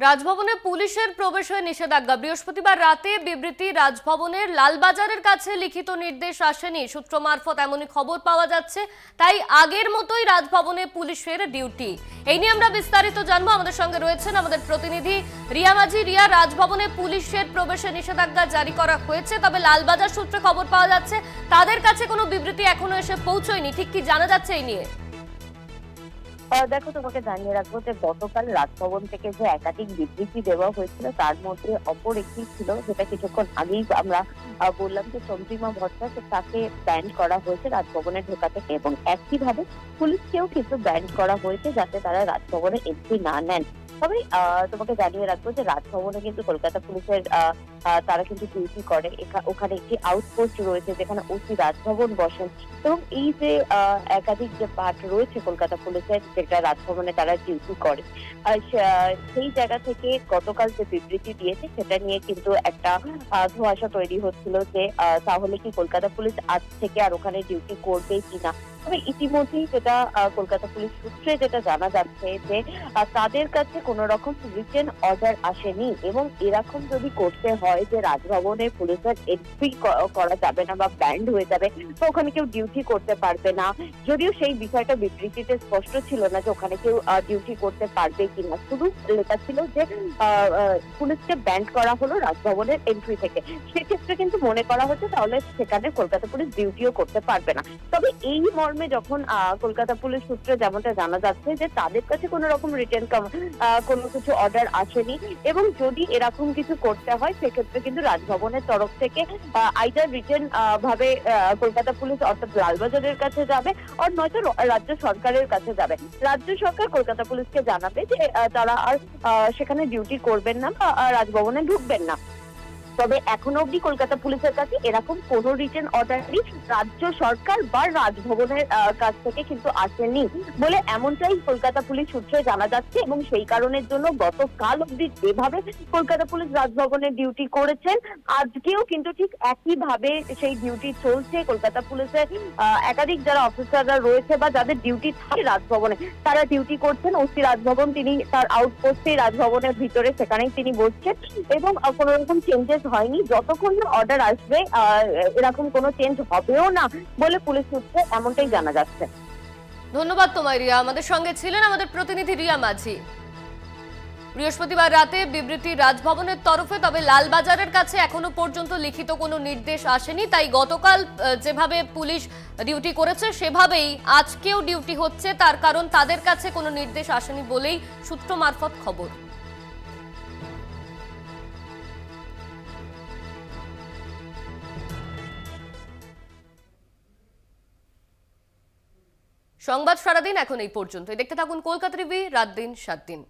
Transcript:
রাজভবনে পুলিশের প্রবেশে নিষেধাজ্ঞা। বৃহস্পতিবার রাতে বিবৃতি, রাজভবনের লালবাজারের কাছে লিখিত নির্দেশ আসেনি সূত্র মারফত এমনই খবর পাওয়া যাচ্ছে। তাই আগের মতোই রাজভবনে পুলিশের ডিউটি। এই নিয়ে আমরা বিস্তারিত জানবো। আমাদের সঙ্গে রয়েছেন আমাদের প্রতিনিধি রিয়া মাঝি। রিয়া, রাজভবনে পুলিশের প্রবেশে নিষেধাজ্ঞা জারি করা হয়েছে, তবে লালবাজার সূত্রে খবর পাওয়া যাচ্ছে তাদের কাছে কোনো বিবৃতি এখনো এসে পৌঁছয়নি। ঠিক কি জানা যাচ্ছে এই নিয়ে? দেখো, তোমাকে জানিয়ে রাখবো যে গতকাল রাজভবন থেকে যে একাধিক বিবৃতি দেওয়া হয়েছিল তার মধ্যে অপর একটি ছিল, যেটা কিছুক্ষণ আগেই আমরা বললাম যে চন্দ্রিমা ভট্টাচার্য তাকে ব্যান করা হয়েছে রাজভবনে ঢোকা থেকে, এবং একইভাবে পুলিশকেও কিন্তু ব্যান করা হয়েছে যাতে তারা রাজভবনে এন্ট্রি না নেন। তবে তোমাকে জানিয়ে রাখবো যে রাজভবনে কিন্তু কলকাতা পুলিশের তারা কিন্তু ডিউটি করে। ওখানে একটি আউটপোস্ট রয়েছে যেখানে ওসি রাজভবন বসেন, এবং এই যে একাধিক যে পার্ট রয়েছে কলকাতা পুলিশের, যেটা রাজভবনে তারা ডিউটি করে, সেই জায়গা থেকে গতকাল যে বিবৃতি দিয়েছে সেটা নিয়ে কিন্তু একটা ধোঁয়াশা তৈরি হচ্ছিল যে তাহলে কি কলকাতা পুলিশ আজ থেকে আর ওখানে ডিউটি করবে কিনা। তবে ইতিমধ্যেই যেটা কলকাতা পুলিশ সূত্রে যেটা জানা যাচ্ছে যে তাদের কাছে কোনো রকম রিটেন অর্ডার আসেনি, এবং এরকম যদি করতে হয় যে রাজভবনে পুলিশের এন্ট্রি করা যাবে না বা ব্যান্ড হয়ে যাবে, তো ওখানে কেউ ডিউটি করতে পারবে না। যদিও সেই বিষয়টা বিবৃতিতে স্পষ্ট ছিল না যে ওখানে কেউ ডিউটি করতে পারবে কিনা, শুধু লেখা ছিল যে পুলিশকে ব্যান্ড করা হলো রাজভবনের এন্ট্রি থেকে। সেক্ষেত্রে কিন্তু মনে করা হচ্ছে তাহলে সেখানে কলকাতা পুলিশ ডিউটিও করতে পারবে না। তবে এই মর্মে যখন কলকাতা পুলিশ সূত্রে যেমনটা জানা যাচ্ছে যে তাদের কাছে কোনো রকম রিটেন কোনো কিছু অর্ডার আসেনি, এবং যদি এরকম কিছু করতে হয় সেক্ষেত্রে কিন্তু রাজভবনের তরফ থেকে আইদার রিটেন ভাবে কলকাতা পুলিশ অর্থাৎ লালবাজারের কাছে যাবে, আর নয়তো রাজ্য সরকারের কাছে যাবে। রাজ্য সরকার কলকাতা পুলিশকে জানাবে যে তারা আর সেখানে ডিউটি করবেন না বা রাজভবনে ঢুকবেন না। তবে এখনো অব্দি কলকাতা পুলিশের কাছে এরকম কোনো রিটেন অর্ডারই রাজ্য সরকার বা রাজভবনের কাছ থেকে কিন্তু আসেনি বলে এমনটাই কলকাতা পুলিশ সূত্রে জানা যাচ্ছে, এবং সেই কারণের জন্য গতকাল অব্দি যেভাবে কলকাতা পুলিশ রাজভবনে ডিউটি করেছেন, আজকেও কিন্তু ঠিক একইভাবে সেই ডিউটি চলছে। কলকাতা পুলিশের একাধিক যারা অফিসাররা রয়েছে বা যাদের ডিউটি থাকে রাজভবনে, তারা ডিউটি করছেন। ওসি রাজভবন তিনি তার আউটপোস্টে রাজভবনের ভিতরে সেখানেই তিনি বসছেন, এবং কোনো রকম চেঞ্জেস হয়নি। যতক্ষণ না অর্ডার আসবে এরকম কোনো চেঞ্জ হবেও না বলে পুলিশ সূত্রে এমনটাই জানা যাচ্ছে। ধন্যবাদ তোমায় রিয়া। আমাদের সঙ্গে ছিলেন আমাদের প্রতিনিধি রিয়া মাঝি। বৃহস্পতিবার রাতে বিবৃতি রাজভবনের তরফে, তবে লালবাজারের কাছে এখনো পর্যন্ত লিখিত কোনো নির্দেশ আসেনি। তাই গতকাল যেভাবে পুলিশ ডিউটি করেছে সেভাবেই আজকেও ডিউটি হচ্ছে, তার কারণ তাদের কাছে কোনো নির্দেশ আসেনি বলেই সূত্র মারফত খবর। সংবাদ সারাদিন এখন এই পর্যন্তই। দেখতে থাকুন কলকাতা টিভি, রাত দিন 7 দিন।